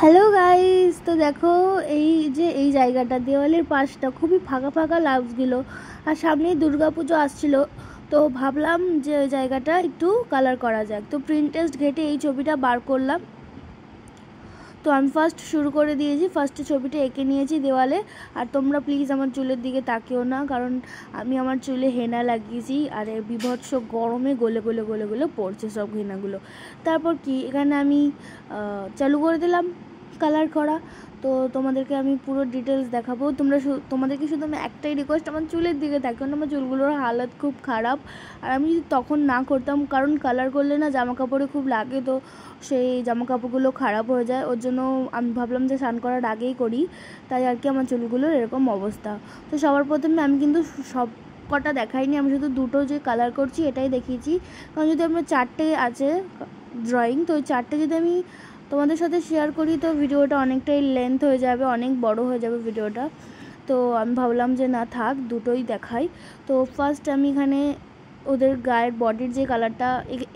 Hello guys, তো দেখো এই জায়গাটা দেওয়ালের পাশটা খুবই ফাঁকা ফাঁকা লাগছিল। আর সামনেই দুর্গাপুজো আসছিল, তো ভাবলাম যে ওই জায়গাটা একটু কালার করা যাক। তো প্রিন্টেস্ট ঘেটে এই ছবিটা বার করলাম। তো আমি ফার্স্ট শুরু করে দিয়েছি, ফার্স্টে ছবিটা এঁকে নিয়েছি দেওয়ালে। আর তোমরা প্লিজ আমার চুলের দিকে তাকিও না, কারণ আমি আমার চুলে হেনা লাগিয়েছি আর এর বিভৎস গরমে গলে গলে গলে গলে পড়ছে সব হেনাগুলো। তারপর কি এখানে আমি চালু করে দিলাম কালার করা। তো তোমাদেরকে আমি পুরো ডিটেলস দেখাবো। তোমাদেরকে শুধু আমি একটাই রিকোয়েস্ট, আমার চুলের দিকে তাকিও না, আমার চুলগুলোর হালত খুব খারাপ। আর আমি যদি তখন না করতাম, কারণ কালার করলে না জামা কাপড়ে খুব লাগে, তো সেই জামা কাপড়গুলো খারাপ হয়ে যায়। ওর জন্য আমি ভাবলাম যে স্নান করার আগেই করি, তাই আর কি আমার চুলগুলোর এরকম অবস্থা। তো সবার প্রথমে আমি কিন্তু সব কটা দেখাইনি, আমি শুধু দুটো যে কালার করছি এটাই দেখিয়েছি। কারণ যদি আমার 4টে আছে ড্রয়িং, তো ওই 4টে যদি আমি তোমাদের সাথে শেয়ার করি তো ভিডিওটা অনেকটাই লেন্থ হয়ে যাবে, অনেক বড় হয়ে যাবে ভিডিওটা। তো আমি ভাবলাম যে না থাক, দুটোই দেখাই। তো ফার্স্ট আমি এখানে ওদের গায়ের বডির যে কালারটা,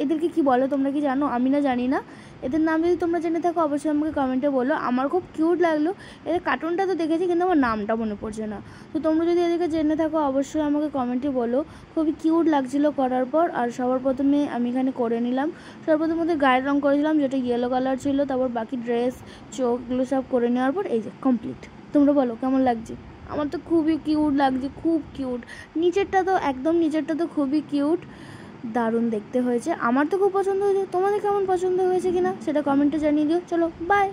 এদেরকে কি বলে তোমরা কি জানো? আমি না জানি না, এদের নাম যদি তোমরা জেনে থাকো অবশ্যই আমাকে কমেন্টে বলো। আমার খুব কিউট লাগলো, এদের কার্টুনটা তো দেখেছি কিন্তু আমার নামটা মনে পড়ছে না। তো তোমরা যদি এদেরকে জেনে থাকো অবশ্যই আমাকে কমেন্টে বলো। খুবই কিউট লাগছিলো করার পর। আর সবার প্রথমে আমি এখানে করে নিলাম, সবার প্রথমে ওদের গায়ের রঙ করেছিলাম যেটা ইয়েলো কালার ছিল। তারপর বাকি ড্রেস, চোখ, এগুলো সব করে নেওয়ার পর এই যে কমপ্লিট। তোমরা বলো কেমন লাগছে? আমার তো খুবই কিউট লাগছে, খুব কিউট। নিচেরটা তো খুবই কিউট, দারুণ দেখতে হয়েছে। আমার তো খুব পছন্দ হয়েছে। তোমাদের কেমন পছন্দ হয়েছে কিনা সেটা কমেন্টে জানিয়ে দিও। চলো বাই।